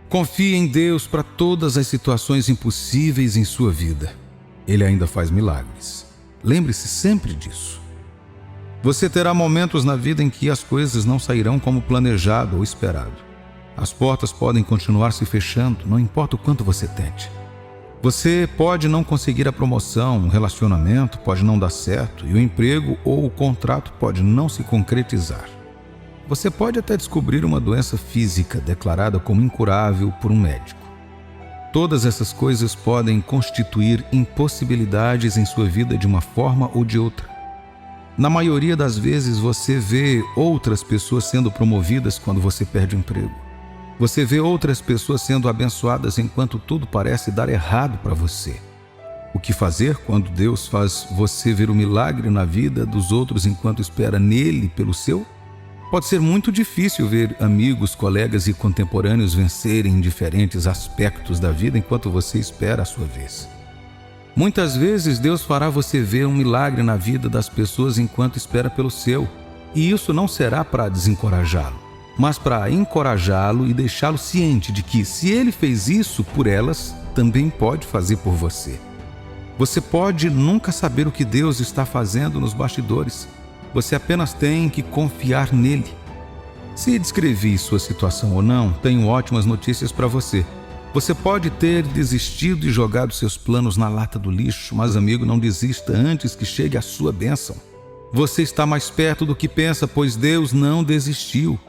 Confie em Deus para todas as situações impossíveis em sua vida. Ele ainda faz milagres. Lembre-se sempre disso. Você terá momentos na vida em que as coisas não sairão como planejado ou esperado. As portas podem continuar se fechando, não importa o quanto você tente. Você pode não conseguir a promoção, um relacionamento pode não dar certo e o emprego ou o contrato pode não se concretizar. Você pode até descobrir uma doença física declarada como incurável por um médico. Todas essas coisas podem constituir impossibilidades em sua vida de uma forma ou de outra. Na maioria das vezes você vê outras pessoas sendo promovidas quando você perde o emprego. Você vê outras pessoas sendo abençoadas enquanto tudo parece dar errado para você. O que fazer quando Deus faz você ver o milagre na vida dos outros enquanto espera nele pelo seu? Pode ser muito difícil ver amigos, colegas e contemporâneos vencerem em diferentes aspectos da vida enquanto você espera a sua vez. Muitas vezes Deus fará você ver um milagre na vida das pessoas enquanto espera pelo seu, e isso não será para desencorajá-lo, mas para encorajá-lo e deixá-lo ciente de que, se ele fez isso por elas, também pode fazer por você. Você pode nunca saber o que Deus está fazendo nos bastidores. Você apenas tem que confiar nele. Se descrevi sua situação ou não, tenho ótimas notícias para você. Você pode ter desistido e jogado seus planos na lata do lixo, mas, amigo, não desista antes que chegue a sua bênção. Você está mais perto do que pensa, pois Deus não desistiu.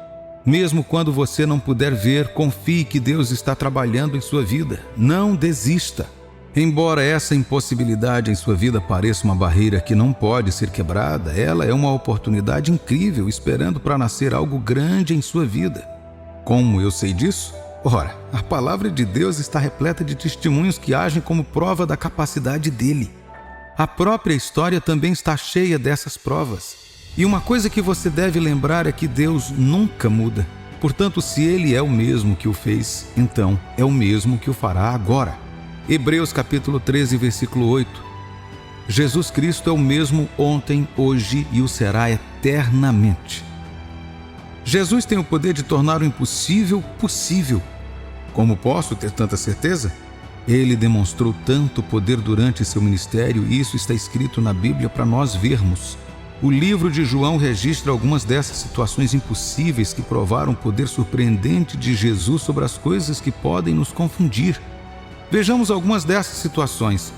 Mesmo quando você não puder ver, confie que Deus está trabalhando em sua vida. Não desista. Embora essa impossibilidade em sua vida pareça uma barreira que não pode ser quebrada, ela é uma oportunidade incrível esperando para nascer algo grande em sua vida. Como eu sei disso? Ora, a palavra de Deus está repleta de testemunhos que agem como prova da capacidade dele. A própria história também está cheia dessas provas. E uma coisa que você deve lembrar é que Deus nunca muda. Portanto, se ele é o mesmo que o fez, então é o mesmo que o fará agora. Hebreus capítulo 13, versículo 8. Jesus Cristo é o mesmo ontem, hoje e o será eternamente. Jesus tem o poder de tornar o impossível possível. Como posso ter tanta certeza? Ele demonstrou tanto poder durante seu ministério e isso está escrito na Bíblia para nós vermos. O livro de João registra algumas dessas situações impossíveis que provaram o poder surpreendente de Jesus sobre as coisas que podem nos confundir. Vejamos algumas dessas situações.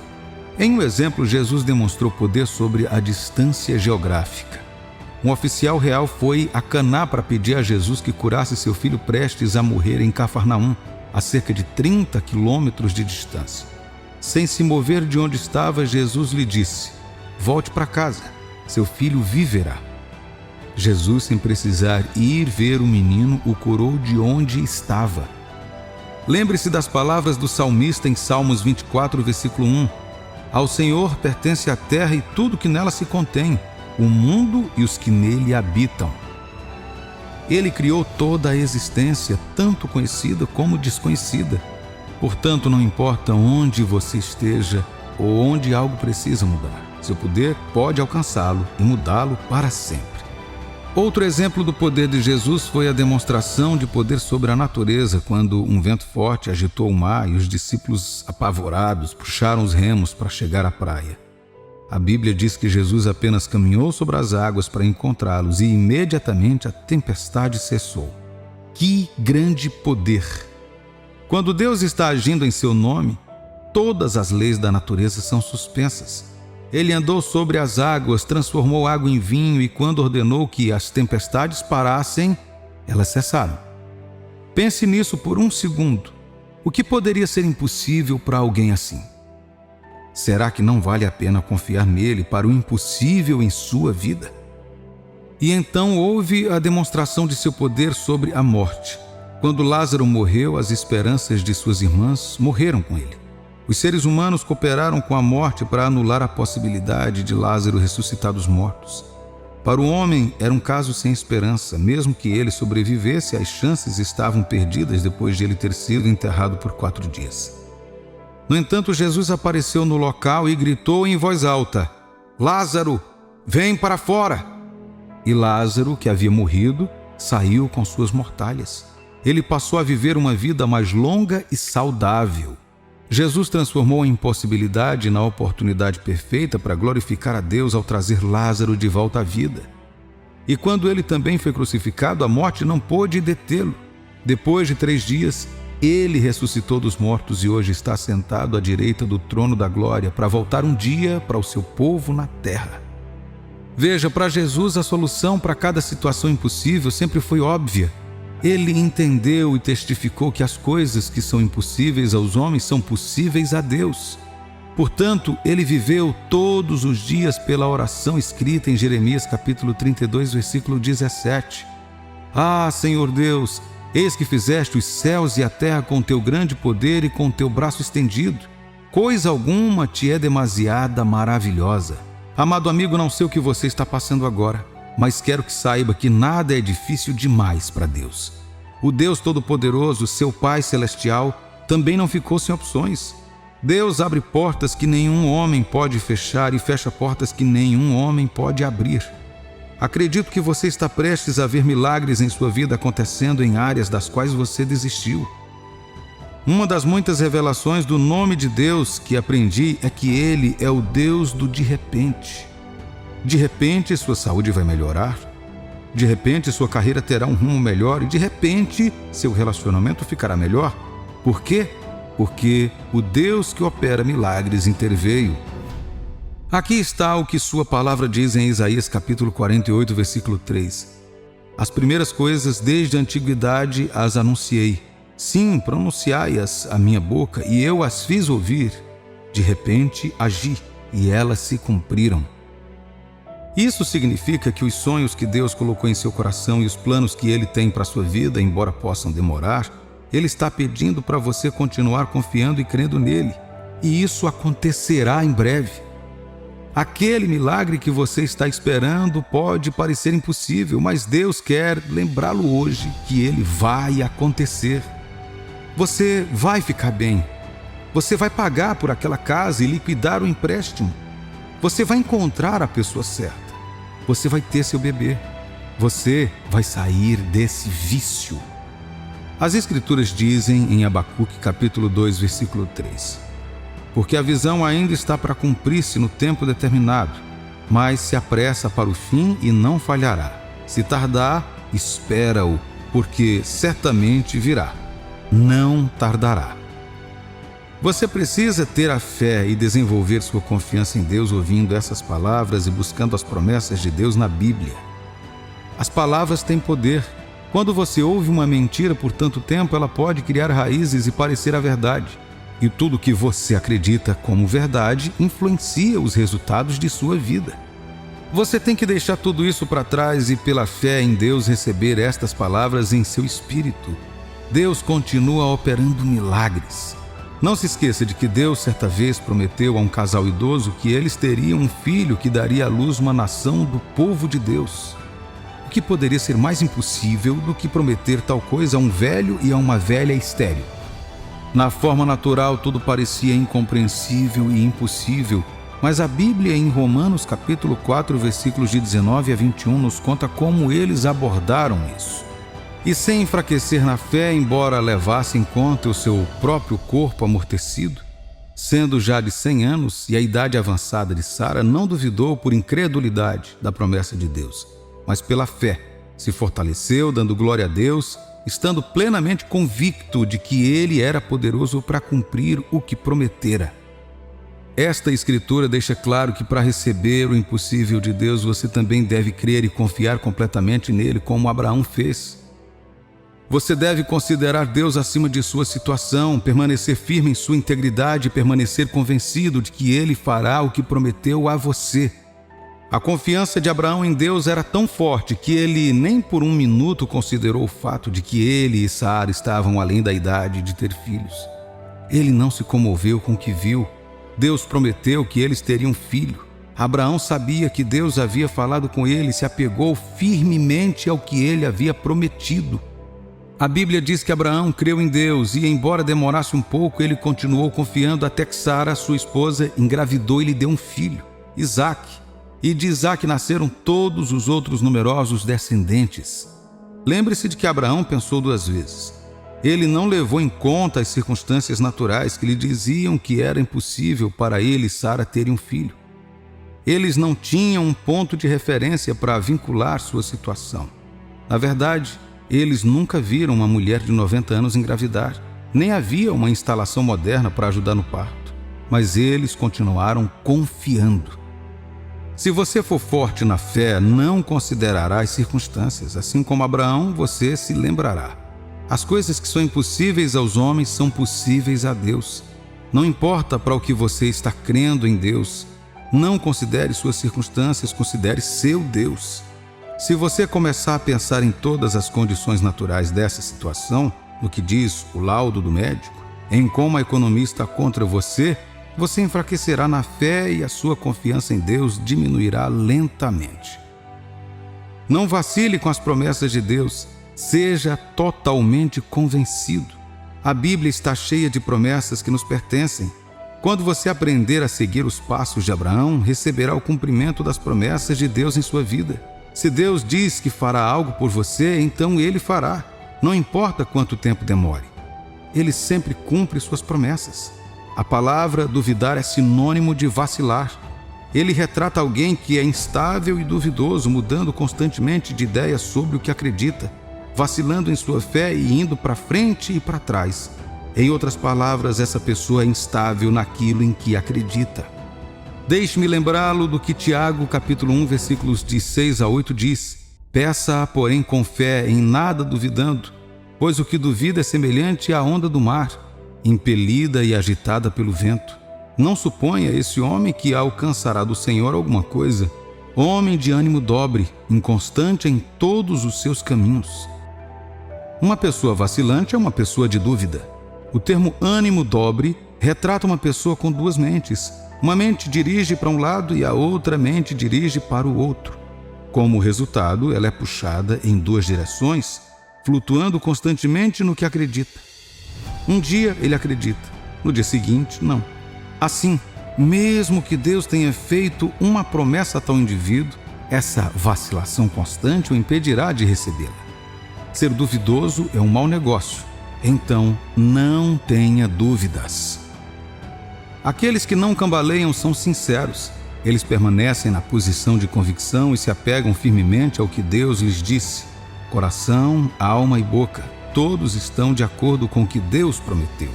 Em um exemplo, Jesus demonstrou poder sobre a distância geográfica. Um oficial real foi a Caná para pedir a Jesus que curasse seu filho prestes a morrer em Cafarnaum, a cerca de 30 quilômetros de distância. Sem se mover de onde estava, Jesus lhe disse: "Volte para casa, seu filho viverá." Jesus, sem precisar ir ver o menino, o curou de onde estava. Lembre-se das palavras do salmista em Salmos 24, versículo 1. Ao Senhor pertence a terra e tudo que nela se contém, o mundo e os que nele habitam. Ele criou toda a existência, tanto conhecida como desconhecida. Portanto, não importa onde você esteja ou onde algo precisa mudar, seu poder pode alcançá-lo e mudá-lo para sempre. Outro exemplo do poder de Jesus foi a demonstração de poder sobre a natureza, quando um vento forte agitou o mar e os discípulos, apavorados, puxaram os remos para chegar à praia. A Bíblia diz que Jesus apenas caminhou sobre as águas para encontrá-los e imediatamente a tempestade cessou. Que grande poder! Quando Deus está agindo em seu nome, todas as leis da natureza são suspensas. Ele andou sobre as águas, transformou água em vinho e quando ordenou que as tempestades parassem, elas cessaram. Pense nisso por um segundo. O que poderia ser impossível para alguém assim? Será que não vale a pena confiar nele para o impossível em sua vida? E então houve a demonstração de seu poder sobre a morte. Quando Lázaro morreu, as esperanças de suas irmãs morreram com ele. Os seres humanos cooperaram com a morte para anular a possibilidade de Lázaro ressuscitar dos mortos. Para o homem, era um caso sem esperança. Mesmo que ele sobrevivesse, as chances estavam perdidas depois de ele ter sido enterrado por 4 dias. No entanto, Jesus apareceu no local e gritou em voz alta: "Lázaro, vem para fora!" E Lázaro, que havia morrido, saiu com suas mortalhas. Ele passou a viver uma vida mais longa e saudável. Jesus transformou a impossibilidade na oportunidade perfeita para glorificar a Deus ao trazer Lázaro de volta à vida. E quando ele também foi crucificado, a morte não pôde detê-lo. Depois de 3 dias, ele ressuscitou dos mortos e hoje está sentado à direita do trono da glória para voltar um dia para o seu povo na terra. Veja, para Jesus a solução para cada situação impossível sempre foi óbvia. Ele entendeu e testificou que as coisas que são impossíveis aos homens são possíveis a Deus. Portanto, ele viveu todos os dias pela oração escrita em Jeremias capítulo 32, versículo 17. Ah, Senhor Deus, eis que fizeste os céus e a terra com teu grande poder e com teu braço estendido. Coisa alguma te é demasiada maravilhosa. Amado amigo, não sei o que você está passando agora, mas quero que saiba que nada é difícil demais para Deus. O Deus Todo-Poderoso, seu Pai Celestial, também não ficou sem opções. Deus abre portas que nenhum homem pode fechar e fecha portas que nenhum homem pode abrir. Acredito que você está prestes a ver milagres em sua vida acontecendo em áreas das quais você desistiu. Uma das muitas revelações do nome de Deus que aprendi é que Ele é o Deus do de repente. De repente, sua saúde vai melhorar. De repente, sua carreira terá um rumo melhor. E de repente, seu relacionamento ficará melhor. Por quê? Porque o Deus que opera milagres interveio. Aqui está o que sua palavra diz em Isaías capítulo 48, versículo 3. As primeiras coisas desde a antiguidade as anunciei. Sim, pronunciai-as à minha boca, e eu as fiz ouvir. De repente, agi, e elas se cumpriram. Isso significa que os sonhos que Deus colocou em seu coração e os planos que Ele tem para a sua vida, embora possam demorar, Ele está pedindo para você continuar confiando e crendo nele. E isso acontecerá em breve. Aquele milagre que você está esperando pode parecer impossível, mas Deus quer lembrá-lo hoje que ele vai acontecer. Você vai ficar bem. Você vai pagar por aquela casa e liquidar o empréstimo. Você vai encontrar a pessoa certa. Você vai ter seu bebê. Você vai sair desse vício. As Escrituras dizem em Abacuque capítulo 2, versículo 3: porque a visão ainda está para cumprir-se no tempo determinado, mas se apressa para o fim e não falhará. Se tardar, espera-o, porque certamente virá. Não tardará. Você precisa ter a fé e desenvolver sua confiança em Deus ouvindo essas palavras e buscando as promessas de Deus na Bíblia. As palavras têm poder. Quando você ouve uma mentira por tanto tempo, ela pode criar raízes e parecer a verdade. E tudo que você acredita como verdade influencia os resultados de sua vida. Você tem que deixar tudo isso para trás e, pela fé em Deus, receber estas palavras em seu espírito. Deus continua operando milagres. Não se esqueça de que Deus certa vez prometeu a um casal idoso que eles teriam um filho que daria à luz uma nação do povo de Deus. O que poderia ser mais impossível do que prometer tal coisa a um velho e a uma velha estéril? Na forma natural, tudo parecia incompreensível e impossível, mas a Bíblia, em Romanos capítulo 4, versículos de 19 a 21, nos conta como eles abordaram isso. E sem enfraquecer na fé, embora levasse em conta o seu próprio corpo amortecido, sendo já de 100 anos e a idade avançada de Sara, não duvidou por incredulidade da promessa de Deus, mas pela fé se fortaleceu, dando glória a Deus, estando plenamente convicto de que Ele era poderoso para cumprir o que prometera. Esta escritura deixa claro que para receber o impossível de Deus, você também deve crer e confiar completamente nele, como Abraão fez. Você deve considerar Deus acima de sua situação, permanecer firme em sua integridade e permanecer convencido de que Ele fará o que prometeu a você. A confiança de Abraão em Deus era tão forte que ele nem por um minuto considerou o fato de que ele e Sara estavam além da idade de ter filhos. Ele não se comoveu com o que viu. Deus prometeu que eles teriam filho. Abraão sabia que Deus havia falado com ele e se apegou firmemente ao que ele havia prometido. A Bíblia diz que Abraão creu em Deus e, embora demorasse um pouco, ele continuou confiando até que Sara, sua esposa, engravidou e lhe deu um filho, Isaque. E de Isaque nasceram todos os outros numerosos descendentes. Lembre-se de que Abraão pensou 2 vezes. Ele não levou em conta as circunstâncias naturais que lhe diziam que era impossível para ele e Sara terem um filho. Eles não tinham um ponto de referência para vincular sua situação. Na verdade, eles nunca viram uma mulher de 90 anos engravidar, nem havia uma instalação moderna para ajudar no parto. Mas eles continuaram confiando. Se você for forte na fé, não considerará as circunstâncias. Assim como Abraão, você se lembrará. As coisas que são impossíveis aos homens são possíveis a Deus. Não importa para o que você está crendo em Deus. Não considere suas circunstâncias, considere seu Deus. Se você começar a pensar em todas as condições naturais dessa situação, no que diz o laudo do médico, em como a economia está contra você, você enfraquecerá na fé e a sua confiança em Deus diminuirá lentamente. Não vacile com as promessas de Deus. Seja totalmente convencido. A Bíblia está cheia de promessas que nos pertencem. Quando você aprender a seguir os passos de Abraão, receberá o cumprimento das promessas de Deus em sua vida. Se Deus diz que fará algo por você, então Ele fará. Não importa quanto tempo demore. Ele sempre cumpre suas promessas. A palavra duvidar é sinônimo de vacilar. Ele retrata alguém que é instável e duvidoso, mudando constantemente de ideia sobre o que acredita, vacilando em sua fé e indo para frente e para trás. Em outras palavras, essa pessoa é instável naquilo em que acredita. Deixe-me lembrá-lo do que Tiago, capítulo 1, versículos de 6 a 8 diz: Peça, porém, com fé, em nada duvidando, pois o que duvida é semelhante à onda do mar, impelida e agitada pelo vento. Não suponha esse homem que alcançará do Senhor alguma coisa. Homem de ânimo dobre, inconstante em todos os seus caminhos. Uma pessoa vacilante é uma pessoa de dúvida. O termo ânimo dobre retrata uma pessoa com 2 mentes. Uma mente dirige para um lado e a outra mente dirige para o outro. Como resultado, ela é puxada em 2 direções, flutuando constantemente no que acredita. Um dia ele acredita, no dia seguinte, não. Assim, mesmo que Deus tenha feito uma promessa a tal indivíduo, essa vacilação constante o impedirá de recebê-la. Ser duvidoso é um mau negócio, então não tenha dúvidas. Aqueles que não cambaleiam são sinceros. Eles permanecem na posição de convicção e se apegam firmemente ao que Deus lhes disse. Coração, alma e boca, todos estão de acordo com o que Deus prometeu.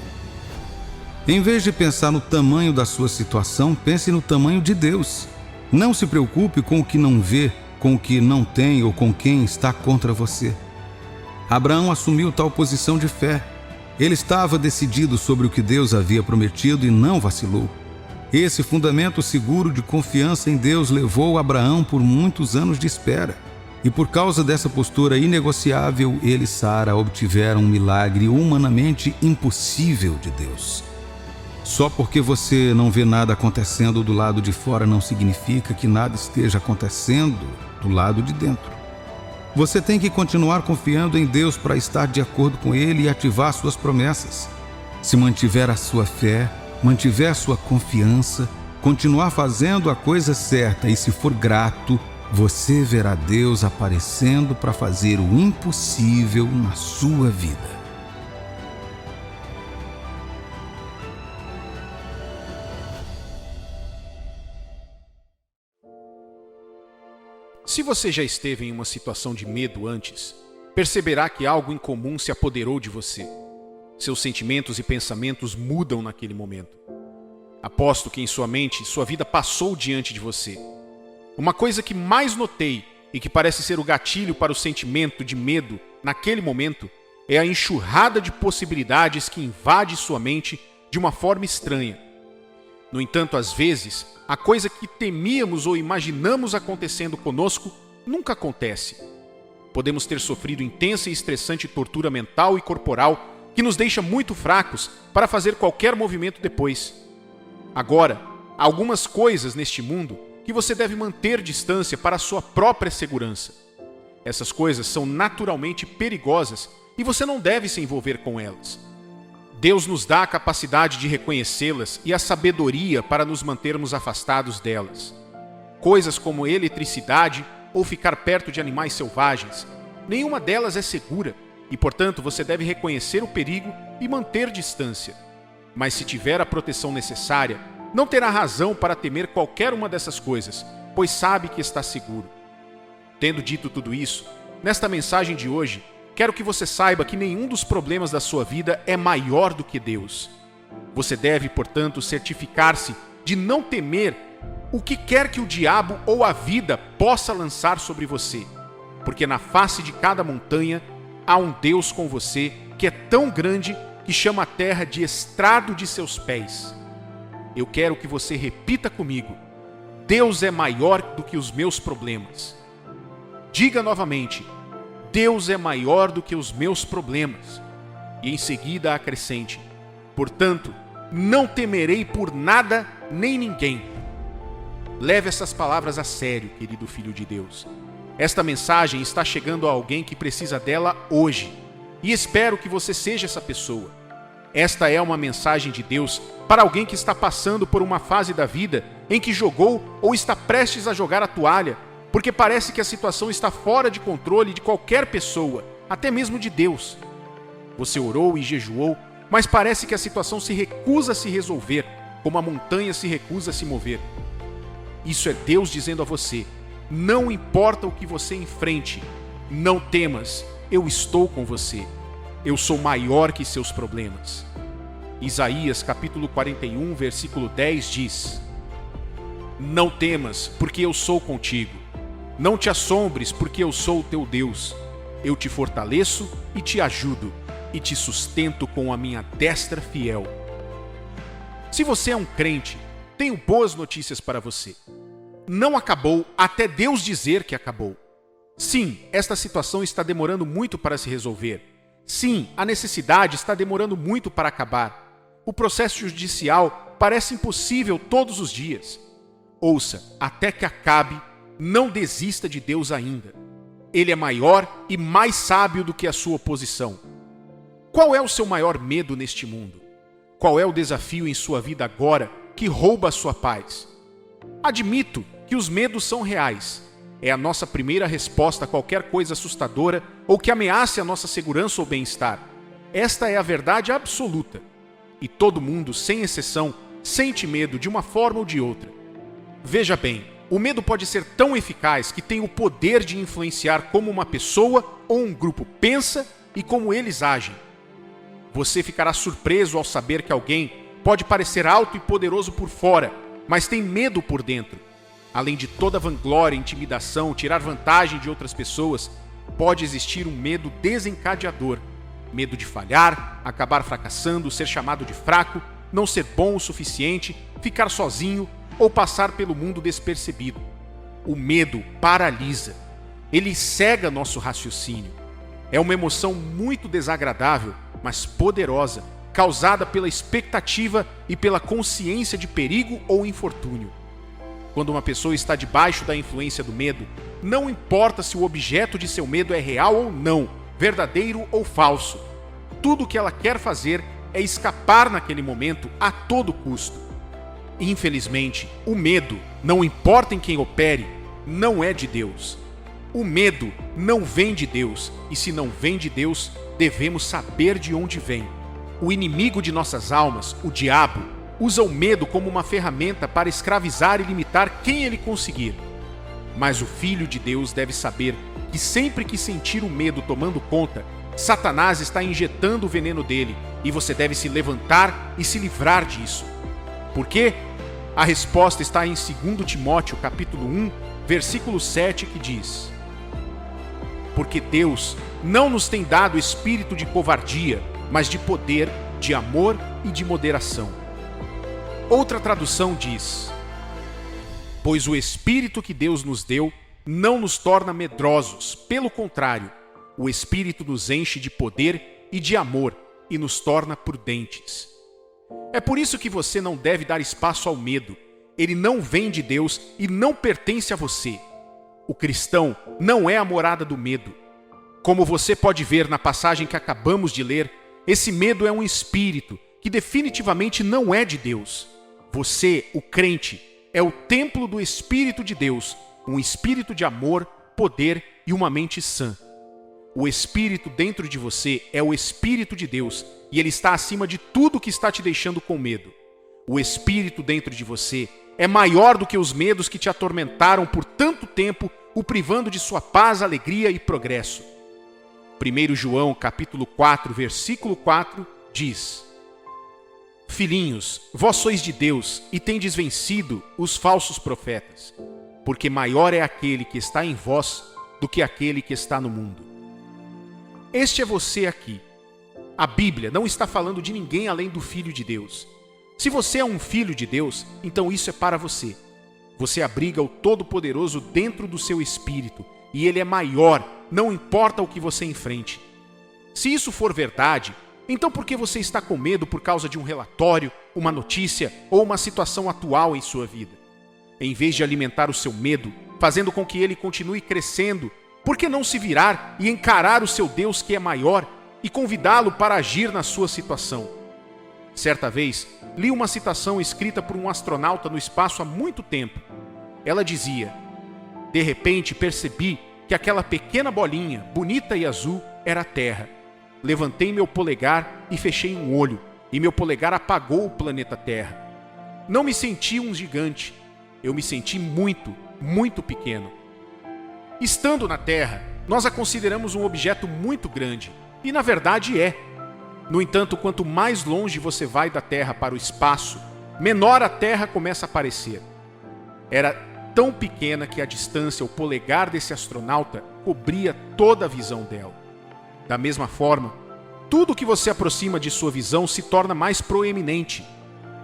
Em vez de pensar no tamanho da sua situação, pense no tamanho de Deus. Não se preocupe com o que não vê, com o que não tem ou com quem está contra você. Abraão assumiu tal posição de fé. Ele estava decidido sobre o que Deus havia prometido e não vacilou. Esse fundamento seguro de confiança em Deus levou Abraão por muitos anos de espera. E por causa dessa postura inegociável, ele e Sara obtiveram um milagre humanamente impossível de Deus. Só porque você não vê nada acontecendo do lado de fora não significa que nada esteja acontecendo do lado de dentro. Você tem que continuar confiando em Deus para estar de acordo com Ele e ativar suas promessas. Se mantiver a sua fé, mantiver sua confiança, continuar fazendo a coisa certa e se for grato, você verá Deus aparecendo para fazer o impossível na sua vida. Se você já esteve em uma situação de medo antes, perceberá que algo incomum se apoderou de você. Seus sentimentos e pensamentos mudam naquele momento. Aposto que em sua mente, sua vida passou diante de você. Uma coisa que mais notei e que parece ser o gatilho para o sentimento de medo naquele momento é a enxurrada de possibilidades que invade sua mente de uma forma estranha. No entanto, às vezes, a coisa que temíamos ou imaginamos acontecendo conosco nunca acontece. Podemos ter sofrido intensa e estressante tortura mental e corporal que nos deixa muito fracos para fazer qualquer movimento depois. Agora, há algumas coisas neste mundo que você deve manter distância para a sua própria segurança. Essas coisas são naturalmente perigosas e você não deve se envolver com elas. Deus nos dá a capacidade de reconhecê-las e a sabedoria para nos mantermos afastados delas. Coisas como eletricidade ou ficar perto de animais selvagens, Nenhuma delas é segura e, portanto, você deve reconhecer o perigo e manter distância. Mas se tiver a proteção necessária, não terá razão para temer qualquer uma dessas coisas, pois sabe que está seguro. Tendo dito tudo isso, nesta mensagem de hoje, quero que você saiba que nenhum dos problemas da sua vida é maior do que Deus. Você deve, portanto, certificar-se de não temer o que quer que o diabo ou a vida possa lançar sobre você, porque na face de cada montanha há um Deus com você que é tão grande que chama a terra de estrado de seus pés. Eu quero que você repita comigo: Deus é maior do que os meus problemas. Diga novamente: Deus é maior do que os meus problemas. E em seguida acrescente: portanto, não temerei por nada nem ninguém. Leve essas palavras a sério, querido filho de Deus. Esta mensagem está chegando a alguém que precisa dela hoje. E espero que você seja essa pessoa. Esta é uma mensagem de Deus para alguém que está passando por uma fase da vida em que jogou ou está prestes a jogar a toalha, porque parece que a situação está fora de controle de qualquer pessoa, até mesmo de Deus. Você orou e jejuou, mas parece que a situação se recusa a se resolver, como a montanha se recusa a se mover. Isso é Deus dizendo a você: não importa o que você enfrente, não temas, eu estou com você. Eu sou maior que seus problemas. Isaías capítulo 41, versículo 10 diz: não temas, porque eu sou contigo. Não te assombres, porque eu sou o teu Deus. Eu te fortaleço e te ajudo, e te sustento com a minha destra fiel. Se você é um crente, tenho boas notícias para você. Não acabou até Deus dizer que acabou. Sim, esta situação está demorando muito para se resolver. Sim, a necessidade está demorando muito para acabar. O processo judicial parece impossível todos os dias. Ouça, até que acabe, não desista de Deus ainda. Ele é maior e mais sábio do que a sua oposição. Qual é o seu maior medo neste mundo? Qual é o desafio em sua vida agora que rouba a sua paz? Admito que os medos são reais. É a nossa primeira resposta a qualquer coisa assustadora ou que ameace a nossa segurança ou bem-estar. Esta é a verdade absoluta. E todo mundo, sem exceção, sente medo de uma forma ou de outra. Veja bem, o medo pode ser tão eficaz que tem o poder de influenciar como uma pessoa ou um grupo pensa e como eles agem. Você ficará surpreso ao saber que alguém pode parecer alto e poderoso por fora, mas tem medo por dentro. Além de toda vanglória, intimidação, tirar vantagem de outras pessoas, pode existir um medo desencadeador. Medo de falhar, acabar fracassando, ser chamado de fraco, não ser bom o suficiente, ficar sozinho ou passar pelo mundo despercebido. O medo paralisa. Ele cega nosso raciocínio. É uma emoção muito desagradável, mas poderosa, causada pela expectativa e pela consciência de perigo ou infortúnio. Quando uma pessoa está debaixo da influência do medo, não importa se o objeto de seu medo é real ou não, verdadeiro ou falso. Tudo o que ela quer fazer é escapar naquele momento a todo custo. Infelizmente, o medo, não importa em quem opere, não é de Deus. O medo não vem de Deus, e se não vem de Deus, devemos saber de onde vem. O inimigo de nossas almas, o diabo, usa o medo como uma ferramenta para escravizar e limitar quem ele conseguir. Mas o Filho de Deus deve saber que sempre que sentir o medo tomando conta, Satanás está injetando o veneno dele e você deve se levantar e se livrar disso. Por quê? A resposta está em 2 Timóteo capítulo 1, versículo 7, que diz: porque Deus não nos tem dado espírito de covardia, mas de poder, de amor e de moderação. Outra tradução diz: pois o Espírito que Deus nos deu não nos torna medrosos, pelo contrário, o Espírito nos enche de poder e de amor e nos torna prudentes. É por isso que você não deve dar espaço ao medo. Ele não vem de Deus e não pertence a você. O cristão não é a morada do medo. Como você pode ver na passagem que acabamos de ler, esse medo é um espírito que definitivamente não é de Deus. Você, o crente, é o templo do Espírito de Deus, um espírito de amor, poder e uma mente sã. O Espírito dentro de você é o Espírito de Deus e ele está acima de tudo que está te deixando com medo. O Espírito dentro de você é maior do que os medos que te atormentaram por tanto tempo, o privando de sua paz, alegria e progresso. 1 João capítulo 4, versículo 4 diz: Filhinhos, vós sois de Deus e tendes vencido os falsos profetas, porque maior é aquele que está em vós do que aquele que está no mundo. Este é você aqui. A Bíblia não está falando de ninguém além do Filho de Deus. Se você é um filho de Deus, então isso é para você. Você abriga o Todo-Poderoso dentro do seu espírito e ele é maior, não importa o que você enfrente. Se isso for verdade, então por que você está com medo por causa de um relatório, uma notícia ou uma situação atual em sua vida? Em vez de alimentar o seu medo, fazendo com que ele continue crescendo, por que não se virar e encarar o seu Deus que é maior e convidá-lo para agir na sua situação? Certa vez, li uma citação escrita por um astronauta no espaço há muito tempo. Ela dizia: de repente percebi que aquela pequena bolinha, bonita e azul, era a Terra. Levantei meu polegar e fechei um olho, e meu polegar apagou o planeta Terra. Não me senti um gigante, eu me senti muito, muito pequeno. Estando na Terra, nós a consideramos um objeto muito grande, e na verdade é. No entanto, quanto mais longe você vai da Terra para o espaço, menor a Terra começa a parecer. Era tão pequena que a distância, o polegar desse astronauta, cobria toda a visão dela. Da mesma forma, tudo que você aproxima de sua visão se torna mais proeminente.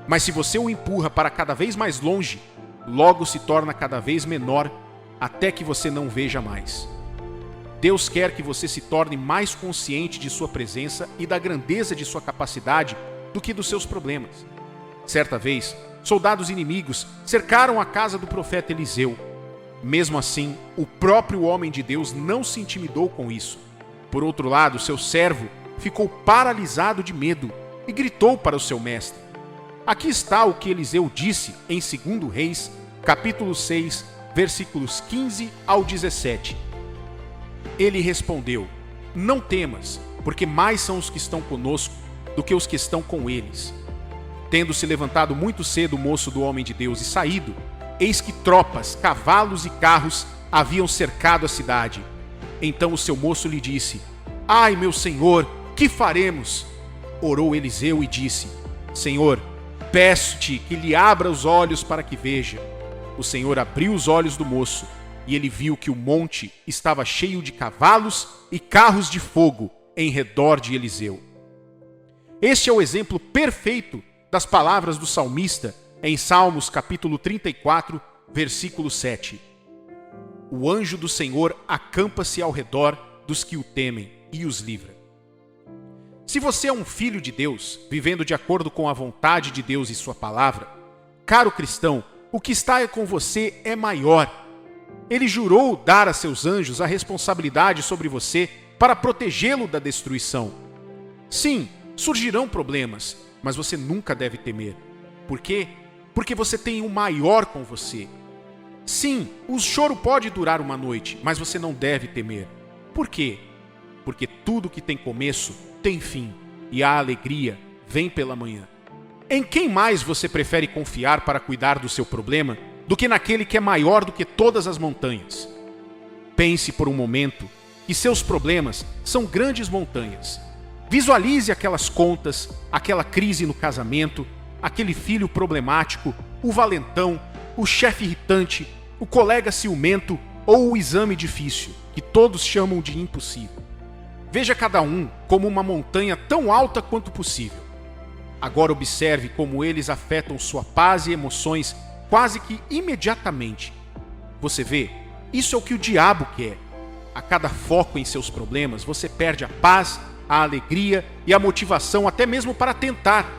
Mas se você o empurra para cada vez mais longe, logo se torna cada vez menor, até que você não veja mais. Deus quer que você se torne mais consciente de sua presença e da grandeza de sua capacidade do que dos seus problemas. Certa vez, soldados inimigos cercaram a casa do profeta Eliseu. Mesmo assim, o próprio homem de Deus não se intimidou com isso. Por outro lado, seu servo ficou paralisado de medo e gritou para o seu mestre. Aqui está o que Eliseu disse em 2 Reis, capítulo 6, versículos 15 ao 17. Ele respondeu: não temas, porque mais são os que estão conosco do que os que estão com eles. Tendo se levantado muito cedo o moço do homem de Deus e saído, eis que tropas, cavalos e carros haviam cercado a cidade. Então o seu moço lhe disse: ai, meu senhor, que faremos? Orou Eliseu e disse: Senhor, peço-te que lhe abra os olhos para que veja. O Senhor abriu os olhos do moço, e ele viu que o monte estava cheio de cavalos e carros de fogo em redor de Eliseu. Este é o exemplo perfeito das palavras do salmista em Salmos capítulo 34, versículo 7. O anjo do Senhor acampa-se ao redor dos que o temem e os livra. Se você é um filho de Deus, vivendo de acordo com a vontade de Deus e sua palavra, caro cristão, o que está com você é maior. Ele jurou dar a seus anjos a responsabilidade sobre você para protegê-lo da destruição. Sim, surgirão problemas, mas você nunca deve temer. Por quê? Porque você tem um maior com você. Sim, o choro pode durar uma noite, mas você não deve temer. Por quê? Porque tudo que tem começo tem fim, e a alegria vem pela manhã. Em quem mais você prefere confiar para cuidar do seu problema do que naquele que é maior do que todas as montanhas? Pense por um momento que seus problemas são grandes montanhas. Visualize aquelas contas, aquela crise no casamento, aquele filho problemático, o valentão, o chefe irritante, o colega ciumento ou o exame difícil, que todos chamam de impossível. Veja cada um como uma montanha tão alta quanto possível. Agora observe como eles afetam sua paz e emoções quase que imediatamente. Você vê? Isso é o que o diabo quer. A cada foco em seus problemas, você perde a paz, a alegria e a motivação até mesmo para tentar.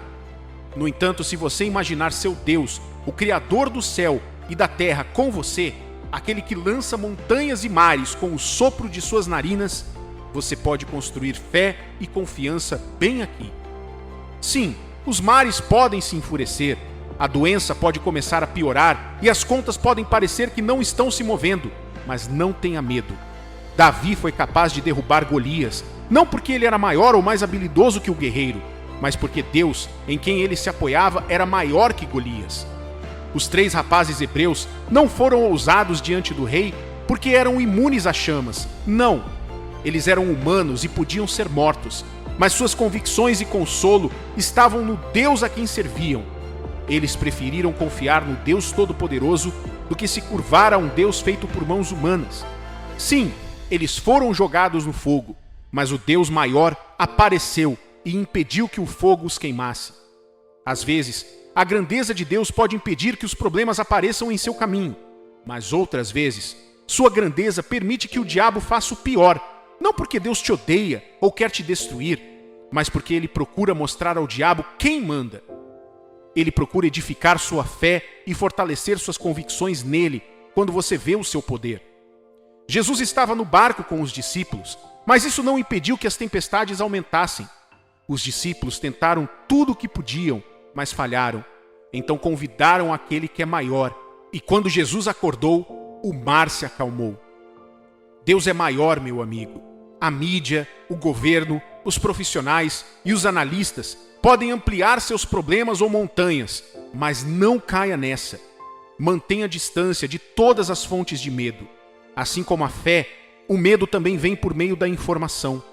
No entanto, se você imaginar seu Deus, o Criador do céu e da terra com você, aquele que lança montanhas e mares com o sopro de suas narinas, você pode construir fé e confiança bem aqui. Sim, os mares podem se enfurecer, a doença pode começar a piorar e as contas podem parecer que não estão se movendo, mas não tenha medo. Davi foi capaz de derrubar Golias, não porque ele era maior ou mais habilidoso que o guerreiro, mas porque Deus, em quem ele se apoiava, era maior que Golias. Os 3 rapazes hebreus não foram ousados diante do rei porque eram imunes a chamas. Não! Eles eram humanos e podiam ser mortos, mas suas convicções e consolo estavam no Deus a quem serviam. Eles preferiram confiar no Deus Todo-Poderoso do que se curvar a um Deus feito por mãos humanas. Sim, eles foram jogados no fogo, mas o Deus maior apareceu e impediu que o fogo os queimasse. Às vezes, a grandeza de Deus pode impedir que os problemas apareçam em seu caminho, mas outras vezes, sua grandeza permite que o diabo faça o pior, não porque Deus te odeia ou quer te destruir, mas porque ele procura mostrar ao diabo quem manda. Ele procura edificar sua fé e fortalecer suas convicções nele quando você vê o seu poder. Jesus estava no barco com os discípulos, mas isso não impediu que as tempestades aumentassem. Os discípulos tentaram tudo o que podiam, mas falharam. Então convidaram aquele que é maior, e quando Jesus acordou, o mar se acalmou. Deus é maior, meu amigo. A mídia, o governo, os profissionais e os analistas podem ampliar seus problemas ou montanhas, mas não caia nessa. Mantenha distância de todas as fontes de medo. Assim como a fé, o medo também vem por meio da informação.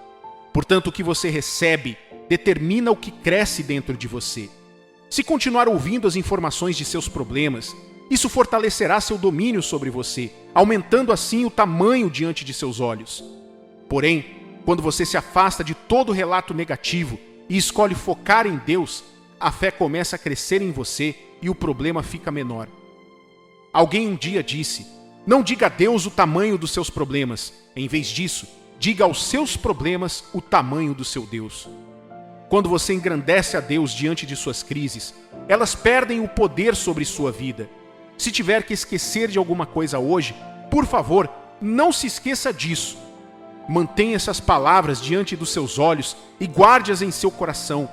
Portanto, o que você recebe determina o que cresce dentro de você. Se continuar ouvindo as informações de seus problemas, isso fortalecerá seu domínio sobre você, aumentando assim o tamanho diante de seus olhos. Porém, quando você se afasta de todo relato negativo e escolhe focar em Deus, a fé começa a crescer em você e o problema fica menor. Alguém um dia disse: não diga a Deus o tamanho dos seus problemas. Em vez disso, diga aos seus problemas o tamanho do seu Deus. Quando você engrandece a Deus diante de suas crises, elas perdem o poder sobre sua vida. Se tiver que esquecer de alguma coisa hoje, por favor, não se esqueça disso. Mantenha essas palavras diante dos seus olhos e guarde-as em seu coração.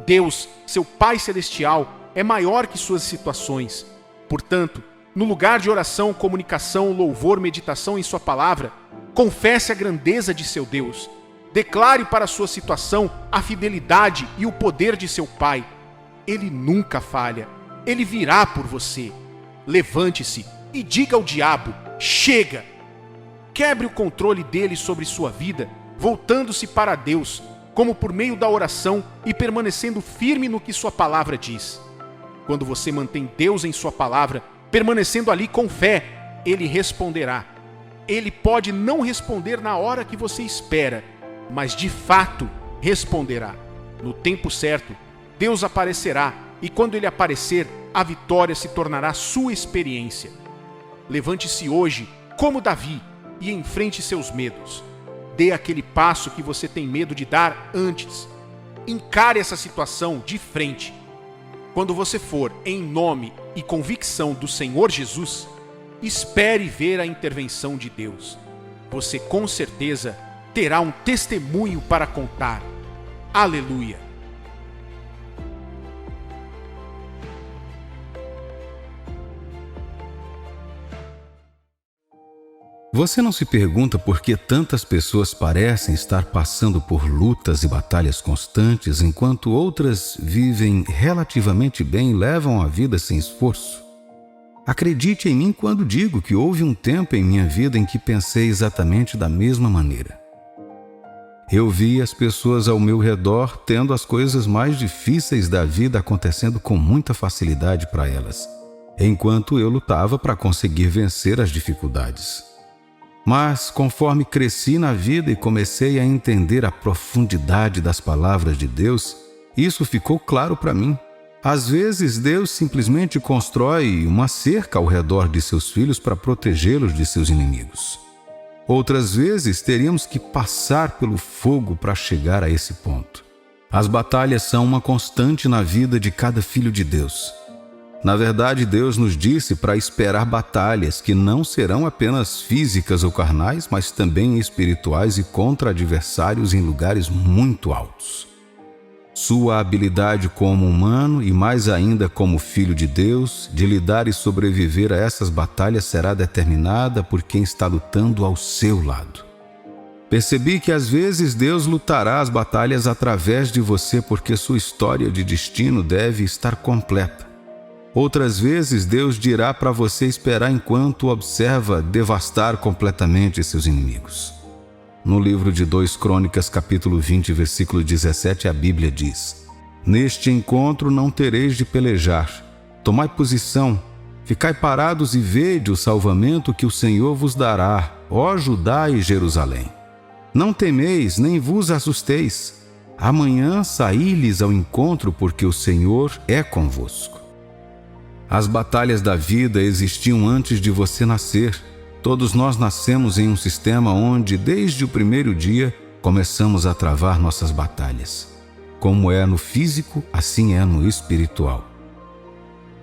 Deus, seu Pai Celestial, é maior que suas situações. Portanto, no lugar de oração, comunicação, louvor, meditação em sua palavra, confesse a grandeza de seu Deus. Declare para a sua situação a fidelidade e o poder de seu Pai. Ele nunca falha. Ele virá por você. Levante-se e diga ao diabo: chega! Quebre o controle dele sobre sua vida, voltando-se para Deus, como por meio da oração e permanecendo firme no que sua palavra diz. Quando você mantém Deus em sua palavra, permanecendo ali com fé, ele responderá. Ele pode não responder na hora que você espera, mas de fato responderá. No tempo certo, Deus aparecerá, e quando ele aparecer, a vitória se tornará sua experiência. Levante-se hoje, como Davi, e enfrente seus medos. Dê aquele passo que você tem medo de dar antes. Encare essa situação de frente. Quando você for em nome e convicção do Senhor Jesus, espere ver a intervenção de Deus. Você com certeza terá um testemunho para contar. Aleluia! Você não se pergunta por que tantas pessoas parecem estar passando por lutas e batalhas constantes, enquanto outras vivem relativamente bem e levam a vida sem esforço? Acredite em mim quando digo que houve um tempo em minha vida em que pensei exatamente da mesma maneira. Eu vi as pessoas ao meu redor tendo as coisas mais difíceis da vida acontecendo com muita facilidade para elas, enquanto eu lutava para conseguir vencer as dificuldades. Mas, conforme cresci na vida e comecei a entender a profundidade das palavras de Deus, isso ficou claro para mim. Às vezes, Deus simplesmente constrói uma cerca ao redor de seus filhos para protegê-los de seus inimigos. Outras vezes, teríamos que passar pelo fogo para chegar a esse ponto. As batalhas são uma constante na vida de cada filho de Deus. Na verdade, Deus nos disse para esperar batalhas que não serão apenas físicas ou carnais, mas também espirituais e contra adversários em lugares muito altos. Sua habilidade como humano e mais ainda como filho de Deus, de lidar e sobreviver a essas batalhas será determinada por quem está lutando ao seu lado. Percebi que às vezes Deus lutará as batalhas através de você porque sua história de destino deve estar completa. Outras vezes Deus dirá para você esperar enquanto observa devastar completamente seus inimigos. No livro de 2 Crônicas, capítulo 20, versículo 17, a Bíblia diz: Neste encontro não tereis de pelejar. Tomai posição, ficai parados e vede o salvamento que o Senhor vos dará, ó Judá e Jerusalém. Não temeis, nem vos assusteis. Amanhã saí-lhes ao encontro, porque o Senhor é convosco. As batalhas da vida existiam antes de você nascer. Todos nós nascemos em um sistema onde, desde o primeiro dia, começamos a travar nossas batalhas. Como é no físico, assim é no espiritual.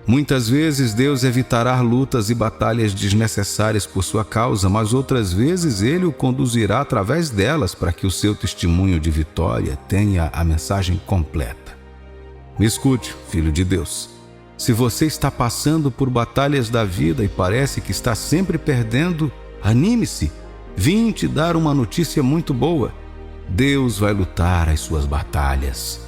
Muitas vezes Deus evitará lutas e batalhas desnecessárias por sua causa, mas outras vezes Ele o conduzirá através delas para que o seu testemunho de vitória tenha a mensagem completa. Me escute, filho de Deus. Se você está passando por batalhas da vida e parece que está sempre perdendo, anime-se. Vim te dar uma notícia muito boa. Deus vai lutar as suas batalhas.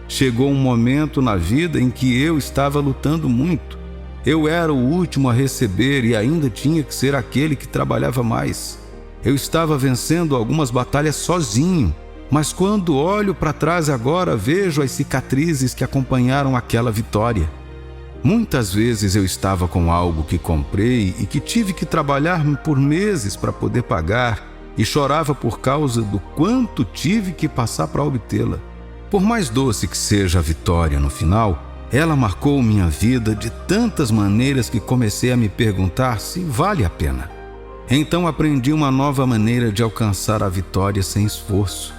Chegou um momento na vida em que eu estava lutando muito. Eu era o último a receber e ainda tinha que ser aquele que trabalhava mais. Eu estava vencendo algumas batalhas sozinho, mas quando olho para trás agora, vejo as cicatrizes que acompanharam aquela vitória. Muitas vezes eu estava com algo que comprei e que tive que trabalhar por meses para poder pagar e chorava por causa do quanto tive que passar para obtê-la. Por mais doce que seja a vitória no final, ela marcou minha vida de tantas maneiras que comecei a me perguntar se vale a pena. Então aprendi uma nova maneira de alcançar a vitória sem esforço,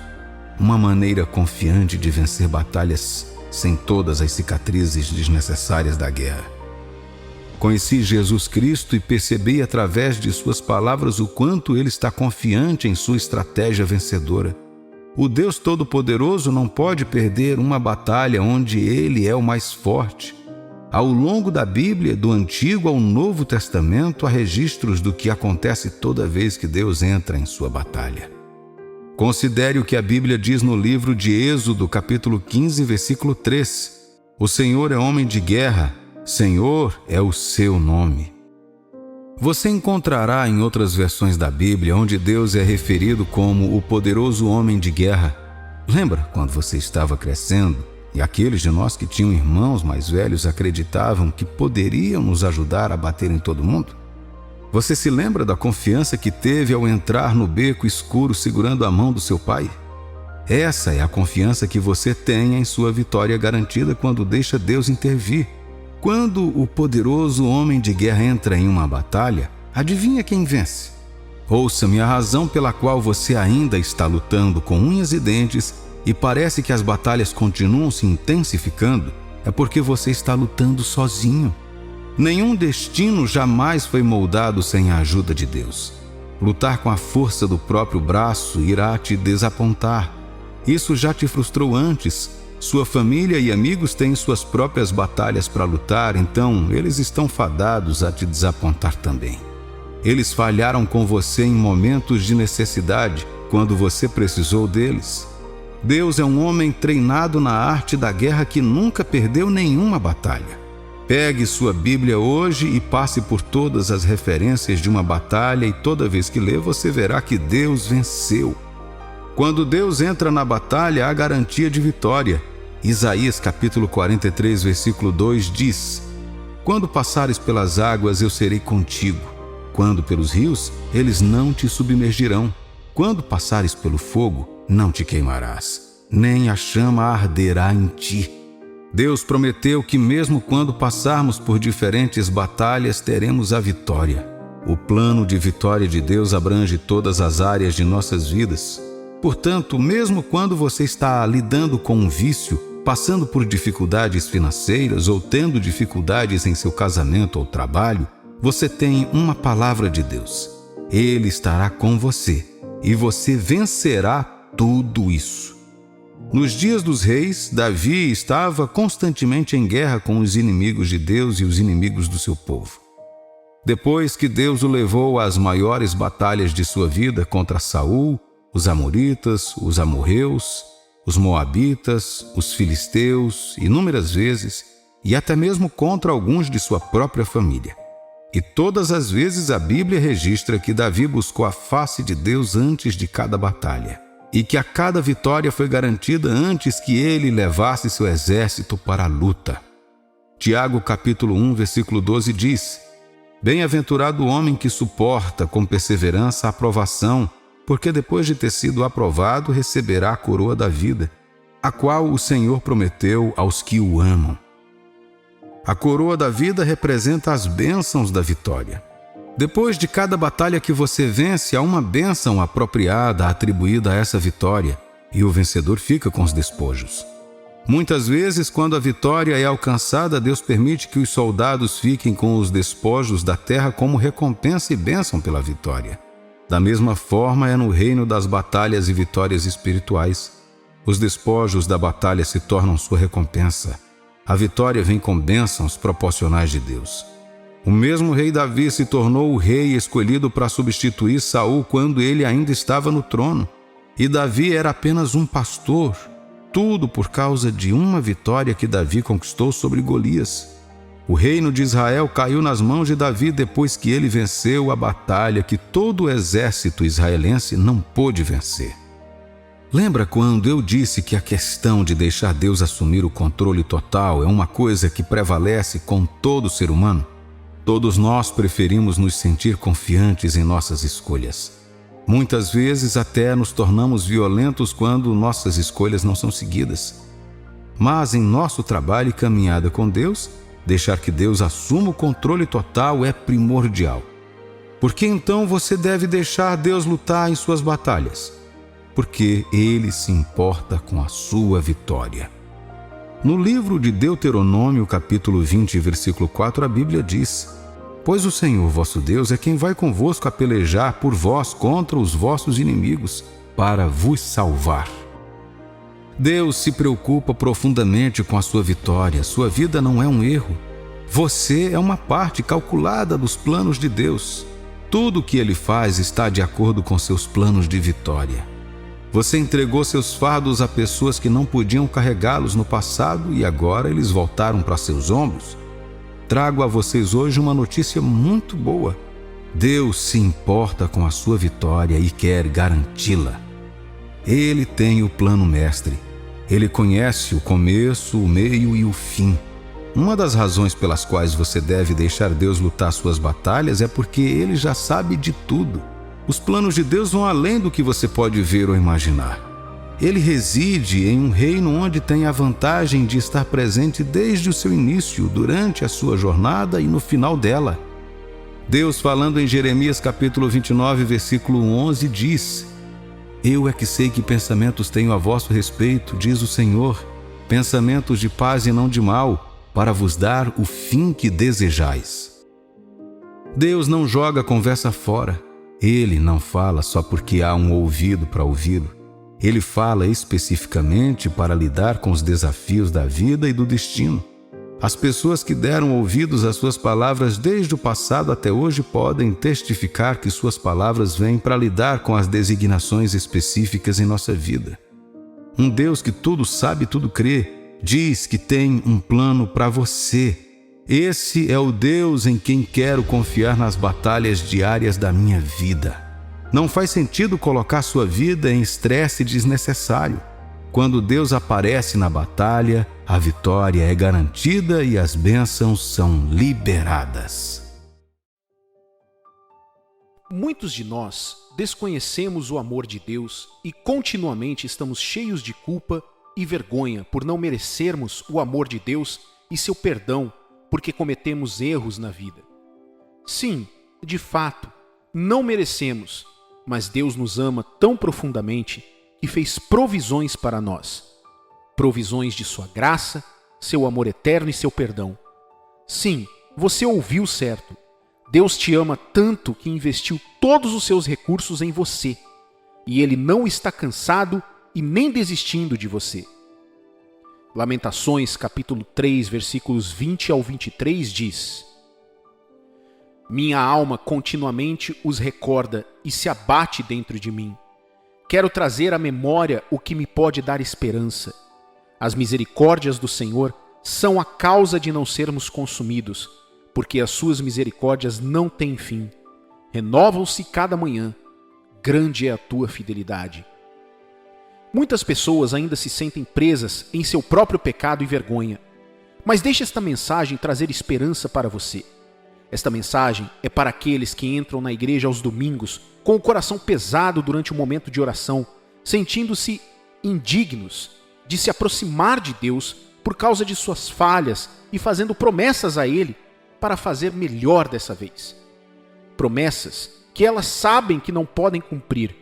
uma maneira confiante de vencer batalhas sem todas as cicatrizes desnecessárias da guerra. Conheci Jesus Cristo e percebi através de suas palavras o quanto Ele está confiante em sua estratégia vencedora. O Deus Todo-Poderoso não pode perder uma batalha onde Ele é o mais forte. Ao longo da Bíblia, do Antigo ao Novo Testamento, há registros do que acontece toda vez que Deus entra em sua batalha. Considere o que a Bíblia diz no livro de Êxodo, capítulo 15, versículo 3. O Senhor é homem de guerra, Senhor é o seu nome. Você encontrará em outras versões da Bíblia onde Deus é referido como o poderoso homem de guerra. Lembra quando você estava crescendo e aqueles de nós que tinham irmãos mais velhos acreditavam que poderiam nos ajudar a bater em todo mundo? Você se lembra da confiança que teve ao entrar no beco escuro segurando a mão do seu pai? Essa é a confiança que você tem em sua vitória garantida quando deixa Deus intervir. Quando o poderoso homem de guerra entra em uma batalha, adivinha quem vence? Ouça-me, a razão pela qual você ainda está lutando com unhas e dentes e parece que as batalhas continuam se intensificando é porque você está lutando sozinho. Nenhum destino jamais foi moldado sem a ajuda de Deus. Lutar com a força do próprio braço irá te desapontar. Isso já te frustrou antes. Sua família e amigos têm suas próprias batalhas para lutar, então eles estão fadados a te desapontar também. Eles falharam com você em momentos de necessidade, quando você precisou deles. Deus é um homem treinado na arte da guerra que nunca perdeu nenhuma batalha. Pegue sua Bíblia hoje e passe por todas as referências de uma batalha e toda vez que ler você verá que Deus venceu. Quando Deus entra na batalha, há garantia de vitória. Isaías capítulo 43, versículo 2 diz: Quando passares pelas águas, eu serei contigo. Quando pelos rios, eles não te submergirão. Quando passares pelo fogo, não te queimarás, nem a chama arderá em ti. Deus prometeu que mesmo quando passarmos por diferentes batalhas, teremos a vitória. O plano de vitória de Deus abrange todas as áreas de nossas vidas. Portanto, mesmo quando você está lidando com um vício, passando por dificuldades financeiras ou tendo dificuldades em seu casamento ou trabalho, você tem uma palavra de Deus. Ele estará com você e você vencerá tudo isso. Nos dias dos reis, Davi estava constantemente em guerra com os inimigos de Deus e os inimigos do seu povo. Depois que Deus o levou às maiores batalhas de sua vida contra Saul, os amoritas, os amorreus, os moabitas, os filisteus, inúmeras vezes, e até mesmo contra alguns de sua própria família. E todas as vezes a Bíblia registra que Davi buscou a face de Deus antes de cada batalha, e que a cada vitória foi garantida antes que ele levasse seu exército para a luta. Tiago capítulo 1, versículo 12 diz: Bem-aventurado o homem que suporta com perseverança a aprovação, porque depois de ter sido aprovado receberá a coroa da vida, a qual o Senhor prometeu aos que o amam. A coroa da vida representa as bênçãos da vitória. Depois de cada batalha que você vence, há uma bênção apropriada atribuída a essa vitória, e o vencedor fica com os despojos. Muitas vezes, quando a vitória é alcançada, Deus permite que os soldados fiquem com os despojos da terra como recompensa e bênção pela vitória. Da mesma forma é no reino das batalhas e vitórias espirituais. Os despojos da batalha se tornam sua recompensa. A vitória vem com bênçãos proporcionais de Deus. O mesmo rei Davi se tornou o rei escolhido para substituir Saul quando ele ainda estava no trono. E Davi era apenas um pastor, tudo por causa de uma vitória que Davi conquistou sobre Golias. O reino de Israel caiu nas mãos de Davi depois que ele venceu a batalha que todo o exército israelense não pôde vencer. Lembra quando eu disse que a questão de deixar Deus assumir o controle total é uma coisa que prevalece com todo ser humano? Todos nós preferimos nos sentir confiantes em nossas escolhas. Muitas vezes até nos tornamos violentos quando nossas escolhas não são seguidas. Mas em nosso trabalho e caminhada com Deus, deixar que Deus assuma o controle total é primordial. Por que então você deve deixar Deus lutar em suas batalhas? Porque Ele se importa com a sua vitória. No livro de Deuteronômio, capítulo 20, versículo 4, a Bíblia diz: Pois o Senhor vosso Deus é quem vai convosco a pelejar por vós contra os vossos inimigos, para vos salvar. Deus se preocupa profundamente com a sua vitória. Sua vida não é um erro. Você é uma parte calculada dos planos de Deus. Tudo o que Ele faz está de acordo com seus planos de vitória. Você entregou seus fardos a pessoas que não podiam carregá-los no passado e agora eles voltaram para seus ombros. Trago a vocês hoje uma notícia muito boa. Deus se importa com a sua vitória e quer garanti-la. Ele tem o plano mestre. Ele conhece o começo, o meio e o fim. Uma das razões pelas quais você deve deixar Deus lutar suas batalhas é porque Ele já sabe de tudo. Os planos de Deus vão além do que você pode ver ou imaginar. Ele reside em um reino onde tem a vantagem de estar presente desde o seu início, durante a sua jornada e no final dela. Deus, falando em Jeremias capítulo 29, versículo 11, diz: Eu é que sei que pensamentos tenho a vosso respeito, diz o Senhor, pensamentos de paz e não de mal, para vos dar o fim que desejais. Deus não joga a conversa fora. Ele não fala só porque há um ouvido para ouvi-lo. Ele fala especificamente para lidar com os desafios da vida e do destino. As pessoas que deram ouvidos às suas palavras desde o passado até hoje podem testificar que suas palavras vêm para lidar com as designações específicas em nossa vida. Um Deus que tudo sabe e tudo crê, diz que tem um plano para você. Esse é o Deus em quem quero confiar nas batalhas diárias da minha vida. Não faz sentido colocar sua vida em estresse desnecessário. Quando Deus aparece na batalha, a vitória é garantida e as bênçãos são liberadas. Muitos de nós desconhecemos o amor de Deus e continuamente estamos cheios de culpa e vergonha por não merecermos o amor de Deus e seu perdão porque cometemos erros na vida. Sim, de fato, não merecemos, mas Deus nos ama tão profundamente que fez provisões para nós. Provisões de sua graça, seu amor eterno e seu perdão. Sim, você ouviu certo. Deus te ama tanto que investiu todos os seus recursos em você. E Ele não está cansado e nem desistindo de você. Lamentações, capítulo 3, versículos 20 ao 23 diz: Minha alma continuamente os recorda e se abate dentro de mim. quero trazer à memória o que me pode dar esperança. As misericórdias do Senhor são a causa de não sermos consumidos, porque as suas misericórdias não têm fim. Renovam-se cada manhã. Grande é a tua fidelidade. Muitas pessoas ainda se sentem presas em seu próprio pecado e vergonha. Mas deixe esta mensagem trazer esperança para você. Esta mensagem é para aqueles que entram na igreja aos domingos com o coração pesado durante o momento de oração, sentindo-se indignos de se aproximar de Deus por causa de suas falhas e fazendo promessas a Ele para fazer melhor dessa vez. Promessas que elas sabem que não podem cumprir.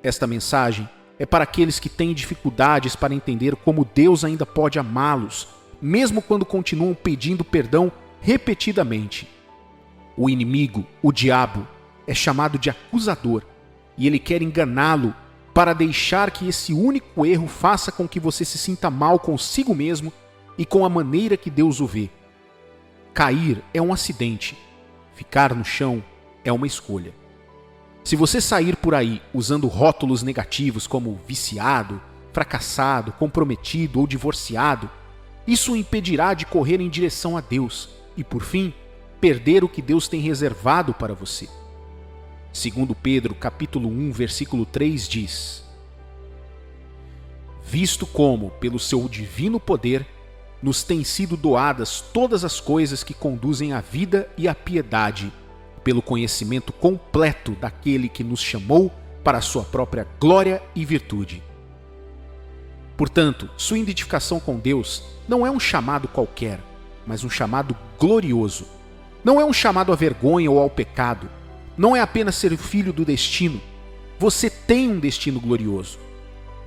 Esta mensagem é para aqueles que têm dificuldades para entender como Deus ainda pode amá-los, mesmo quando continuam pedindo perdão repetidamente. O inimigo, o diabo, é chamado de acusador e ele quer enganá-lo para deixar que esse único erro faça com que você se sinta mal consigo mesmo e com a maneira que Deus o vê. Cair é um acidente, ficar no chão é uma escolha. Se você sair por aí usando rótulos negativos como viciado, fracassado, comprometido ou divorciado, isso o impedirá de correr em direção a Deus e, por fim, perder o que Deus tem reservado para você. Segundo Pedro, capítulo 1, versículo 3 diz: visto como, pelo seu divino poder, nos têm sido doadas todas as coisas que conduzem à vida e à piedade, pelo conhecimento completo daquele que nos chamou para a sua própria glória e virtude. Portanto, sua identificação com Deus não é um chamado qualquer, mas um chamado glorioso. Não é um chamado à vergonha ou ao pecado. Não é apenas ser filho do destino. Você tem um destino glorioso.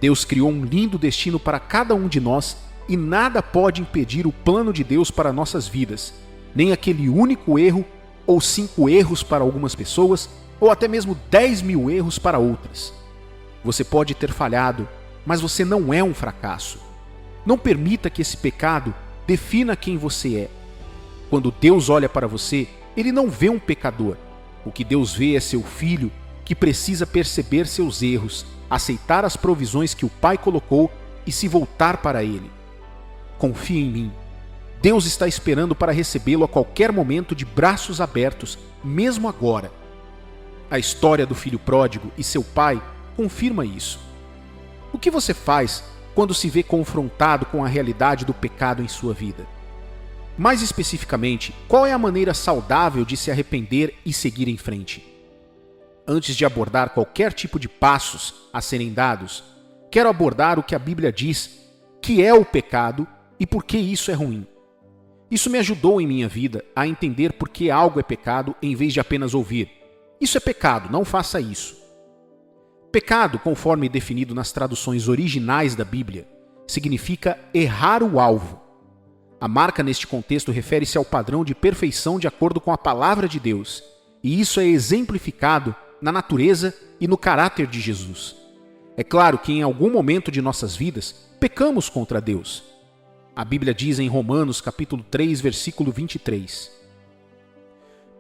Deus criou um lindo destino para cada um de nós e nada pode impedir o plano de Deus para nossas vidas, nem aquele único erro ou 5 erros para algumas pessoas, ou até mesmo 10.000 erros para outras. Você pode ter falhado, mas você não é um fracasso. Não permita que esse pecado defina quem você é. Quando Deus olha para você, Ele não vê um pecador. O que Deus vê é seu filho que precisa perceber seus erros, aceitar as provisões que o Pai colocou e se voltar para Ele. Confie em mim. Deus está esperando para recebê-lo a qualquer momento de braços abertos, mesmo agora. A história do filho pródigo e seu pai confirma isso. O que você faz quando se vê confrontado com a realidade do pecado em sua vida? Mais especificamente, qual é a maneira saudável de se arrepender e seguir em frente? Antes de abordar qualquer tipo de passos a serem dados, quero abordar o que a Bíblia diz que é o pecado e por que isso é ruim. Isso me ajudou em minha vida a entender por que algo é pecado em vez de apenas ouvir: isso é pecado, não faça isso. Pecado, conforme definido nas traduções originais da Bíblia, significa errar o alvo. A marca neste contexto refere-se ao padrão de perfeição de acordo com a palavra de Deus, e isso é exemplificado na natureza e no caráter de Jesus. É claro que em algum momento de nossas vidas pecamos contra Deus. A Bíblia diz em Romanos capítulo 3, versículo 23: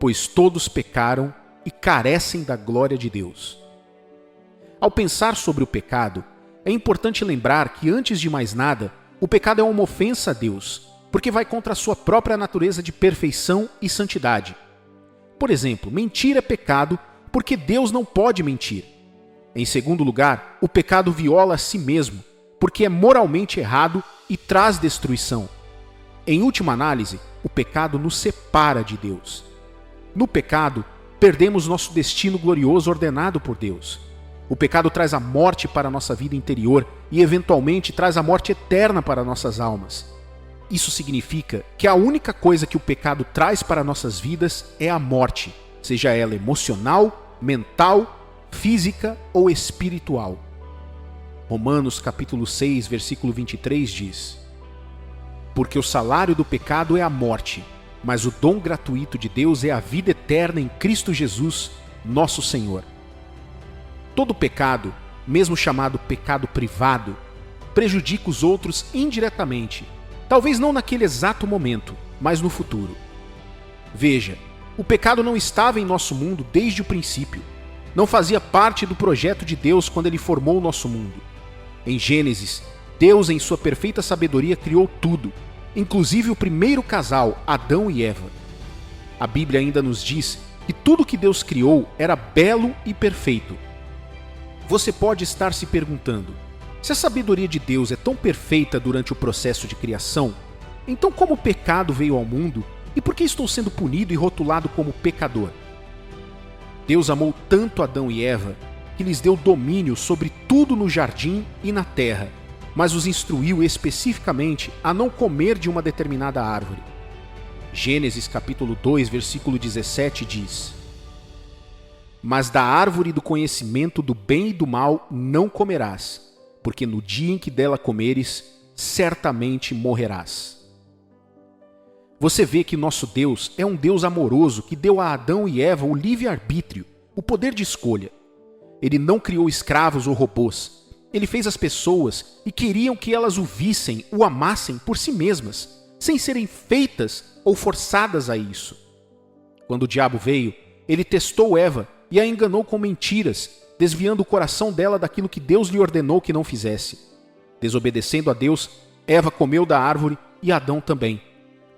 pois todos pecaram e carecem da glória de Deus. Ao pensar sobre o pecado, é importante lembrar que, antes de mais nada, o pecado é uma ofensa a Deus, porque vai contra a sua própria natureza de perfeição e santidade. Por exemplo, mentir é pecado porque Deus não pode mentir. Em segundo lugar, o pecado viola a si mesmo, porque é moralmente errado e traz destruição. Em última análise, o pecado nos separa de Deus. No pecado, perdemos nosso destino glorioso ordenado por Deus. O pecado traz a morte para a nossa vida interior e, eventualmente, traz a morte eterna para nossas almas. Isso significa que a única coisa que o pecado traz para nossas vidas é a morte, seja ela emocional, mental, física ou espiritual. Romanos capítulo 6, versículo 23 diz: porque o salário do pecado é a morte, mas o dom gratuito de Deus é a vida eterna em Cristo Jesus, nosso Senhor. Todo pecado, mesmo chamado pecado privado, prejudica os outros indiretamente, talvez não naquele exato momento, mas no futuro. Veja, o pecado não estava em nosso mundo desde o princípio. não fazia parte do projeto de Deus quando ele formou o nosso mundo. Em Gênesis, Deus, em sua perfeita sabedoria, criou tudo, inclusive o primeiro casal, Adão e Eva. A Bíblia ainda nos diz que tudo que Deus criou era belo e perfeito. Você pode estar se perguntando, se a sabedoria de Deus é tão perfeita durante o processo de criação, então como o pecado veio ao mundo e por que estou sendo punido e rotulado como pecador? Deus amou tanto Adão e Eva que lhes deu domínio sobre tudo no jardim e na terra, mas os instruiu especificamente a não comer de uma determinada árvore. Gênesis capítulo 2, versículo 17 diz: Mas da árvore do conhecimento do bem e do mal não comerás, porque no dia em que dela comeres, certamente morrerás. Você vê que nosso Deus é um Deus amoroso que deu a Adão e Eva o livre-arbítrio, o poder de escolha. Ele não criou escravos ou robôs. Ele fez as pessoas e queriam que elas o vissem, o amassem por si mesmas, sem serem feitas ou forçadas a isso. Quando o diabo veio, ele testou Eva e a enganou com mentiras, desviando o coração dela daquilo que Deus lhe ordenou que não fizesse. Desobedecendo a Deus, Eva comeu da árvore e Adão também.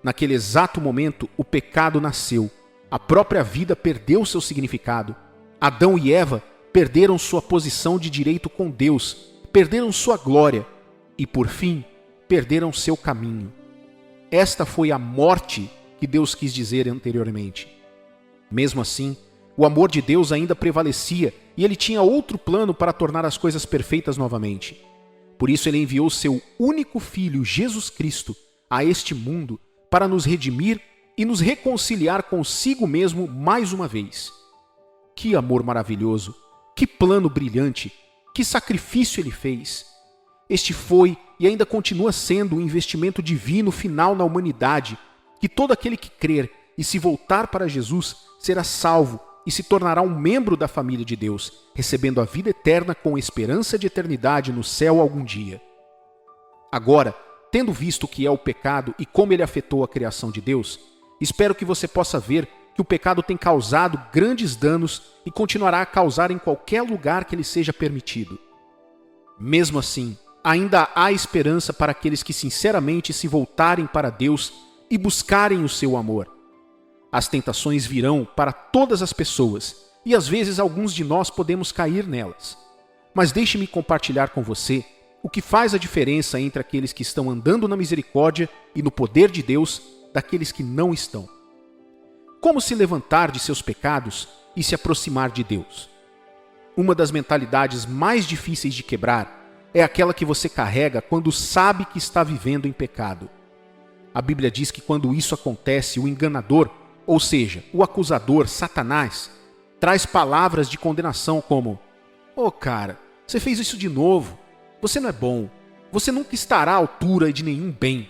Naquele exato momento, o pecado nasceu. A própria vida perdeu seu significado. Adão e Eva perderam sua posição de direito com Deus, perderam sua glória e, por fim, perderam seu caminho. Esta foi a morte que Deus quis dizer anteriormente. Mesmo assim, o amor de Deus ainda prevalecia e ele tinha outro plano para tornar as coisas perfeitas novamente. Por isso ele enviou seu único filho, Jesus Cristo, a este mundo para nos redimir e nos reconciliar consigo mesmo mais uma vez. Que amor maravilhoso! Que plano brilhante! Que sacrifício ele fez! Este foi e ainda continua sendo um investimento divino final na humanidade, que todo aquele que crer e se voltar para Jesus será salvo e se tornará um membro da família de Deus, recebendo a vida eterna com esperança de eternidade no céu algum dia. Agora, tendo visto o que é o pecado e como ele afetou a criação de Deus, espero que você possa ver que o pecado tem causado grandes danos e continuará a causar em qualquer lugar que ele seja permitido. Mesmo assim, ainda há esperança para aqueles que sinceramente se voltarem para Deus e buscarem o seu amor. As tentações virão para todas as pessoas e às vezes alguns de nós podemos cair nelas. Mas deixe-me compartilhar com você o que faz a diferença entre aqueles que estão andando na misericórdia e no poder de Deus daqueles que não estão. Como se levantar de seus pecados e se aproximar de Deus? Uma das mentalidades mais difíceis de quebrar é aquela que você carrega quando sabe que está vivendo em pecado. A Bíblia diz que quando isso acontece, o enganador, ou seja, o acusador, Satanás, traz palavras de condenação como: "Ô cara, você fez isso de novo. Você não é bom. Você nunca estará à altura de nenhum bem."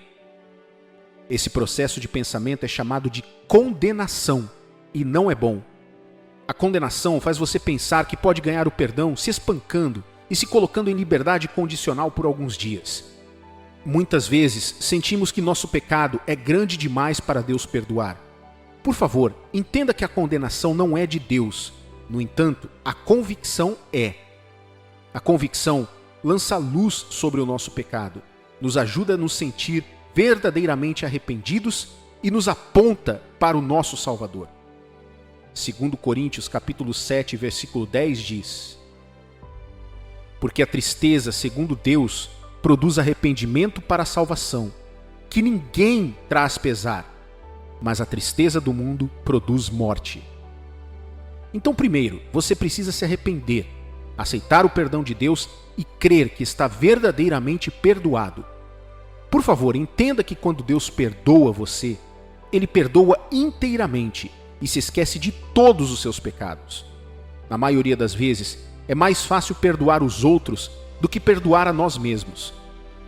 Esse processo de pensamento é chamado de condenação e não é bom. A condenação faz você pensar que pode ganhar o perdão se espancando e se colocando em liberdade condicional por alguns dias. Muitas vezes sentimos que nosso pecado é grande demais para Deus perdoar. Por favor, entenda que a condenação não é de Deus. No entanto, a convicção é. A convicção lança luz sobre o nosso pecado, nos ajuda a nos sentir verdadeiramente arrependidos e nos aponta para o nosso Salvador. 2 Coríntios capítulo 7, versículo 10 diz: Porque a tristeza, segundo Deus, produz arrependimento para a salvação, que ninguém traz pesar, mas a tristeza do mundo produz morte. Então, primeiro, você precisa se arrepender, aceitar o perdão de Deus e crer que está verdadeiramente perdoado. Por favor, entenda que quando Deus perdoa você, Ele perdoa inteiramente e se esquece de todos os seus pecados. Na maioria das vezes, é mais fácil perdoar os outros do que perdoar a nós mesmos.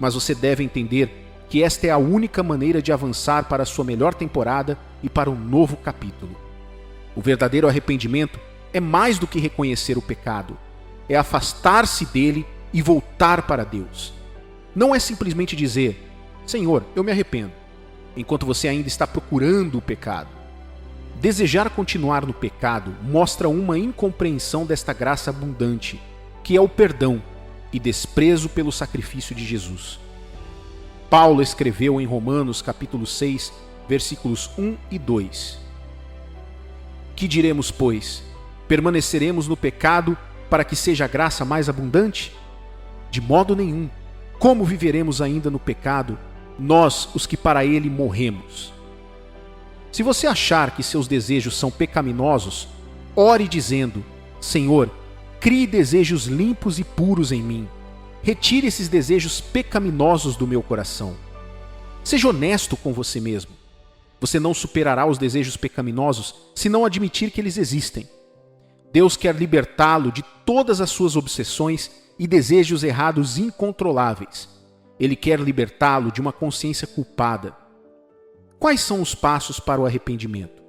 Mas você deve entender que esta é a única maneira de avançar para a sua melhor temporada e para um novo capítulo. O verdadeiro arrependimento é mais do que reconhecer o pecado, é afastar-se dele e voltar para Deus. Não é simplesmente dizer: Senhor, eu me arrependo, enquanto você ainda está procurando o pecado. Desejar continuar no pecado mostra uma incompreensão desta graça abundante, que é o perdão e desprezo pelo sacrifício de Jesus. Paulo escreveu em Romanos capítulo 6, versículos 1 e 2. Que diremos, pois? Permaneceremos no pecado para que seja a graça mais abundante? De modo nenhum. Como viveremos ainda no pecado, nós, os que para ele morremos? Se você achar que seus desejos são pecaminosos, ore dizendo: Senhor, crie desejos limpos e puros em mim. Retire esses desejos pecaminosos do meu coração. Seja honesto com você mesmo. Você não superará os desejos pecaminosos se não admitir que eles existem. Deus quer libertá-lo de todas as suas obsessões e desejos errados incontroláveis. Ele quer libertá-lo de uma consciência culpada. Quais são os passos para o arrependimento?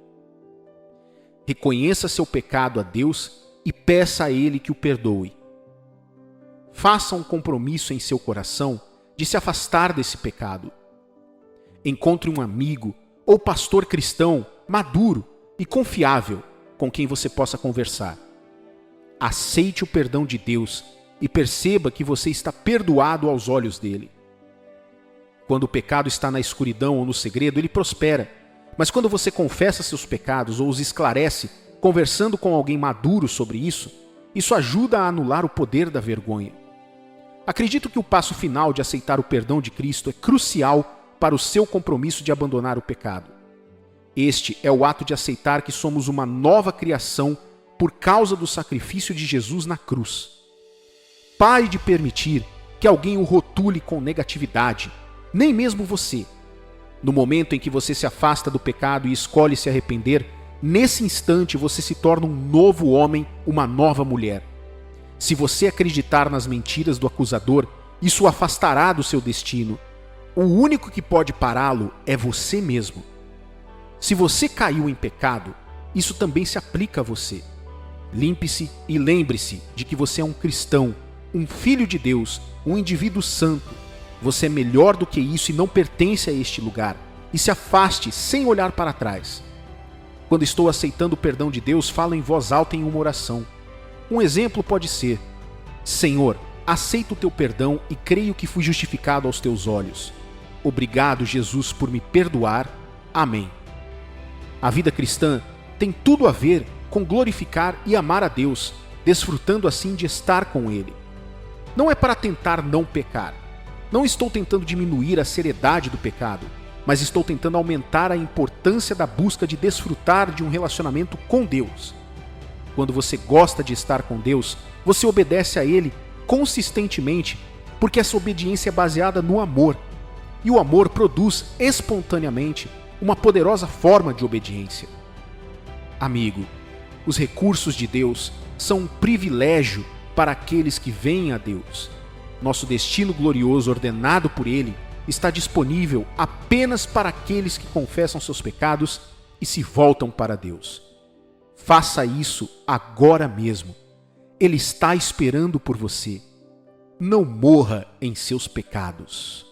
Reconheça seu pecado a Deus e peça a Ele que o perdoe. Faça um compromisso em seu coração de se afastar desse pecado. Encontre um amigo ou pastor cristão maduro e confiável com quem você possa conversar. Aceite o perdão de Deus e perceba que você está perdoado aos olhos dele. Quando o pecado está na escuridão ou no segredo, ele prospera. Mas quando você confessa seus pecados ou os esclarece, conversando com alguém maduro sobre isso ajuda a anular o poder da vergonha. Acredito que o passo final de aceitar o perdão de Cristo é crucial para o seu compromisso de abandonar o pecado. Este é o ato de aceitar que somos uma nova criação por causa do sacrifício de Jesus na cruz. Pare de permitir que alguém o rotule com negatividade, nem mesmo você. No momento em que você se afasta do pecado e escolhe se arrepender, nesse instante você se torna um novo homem, uma nova mulher. Se você acreditar nas mentiras do acusador, isso o afastará do seu destino. O único que pode pará-lo é você mesmo. Se você caiu em pecado, isso também se aplica a você. Limpe-se e lembre-se de que você é um cristão, um filho de Deus, um indivíduo santo. Você é melhor do que isso e não pertence a este lugar. E se afaste sem olhar para trás. Quando estou aceitando o perdão de Deus, falo em voz alta em uma oração. Um exemplo pode ser: Senhor, aceito o teu perdão e creio que fui justificado aos teus olhos. Obrigado, Jesus, por me perdoar. Amém. A vida cristã tem tudo a ver com glorificar e amar a Deus, desfrutando assim de estar com Ele. Não é para tentar não pecar. Não estou tentando diminuir a seriedade do pecado, mas estou tentando aumentar a importância da busca de desfrutar de um relacionamento com Deus. Quando você gosta de estar com Deus, você obedece a Ele consistentemente, porque essa obediência é baseada no amor. E o amor produz espontaneamente uma poderosa forma de obediência. Amigo, os recursos de Deus são um privilégio para aqueles que vêm a Deus. Nosso destino glorioso ordenado por Ele está disponível apenas para aqueles que confessam seus pecados e se voltam para Deus. Faça isso agora mesmo. Ele está esperando por você. Não morra em seus pecados.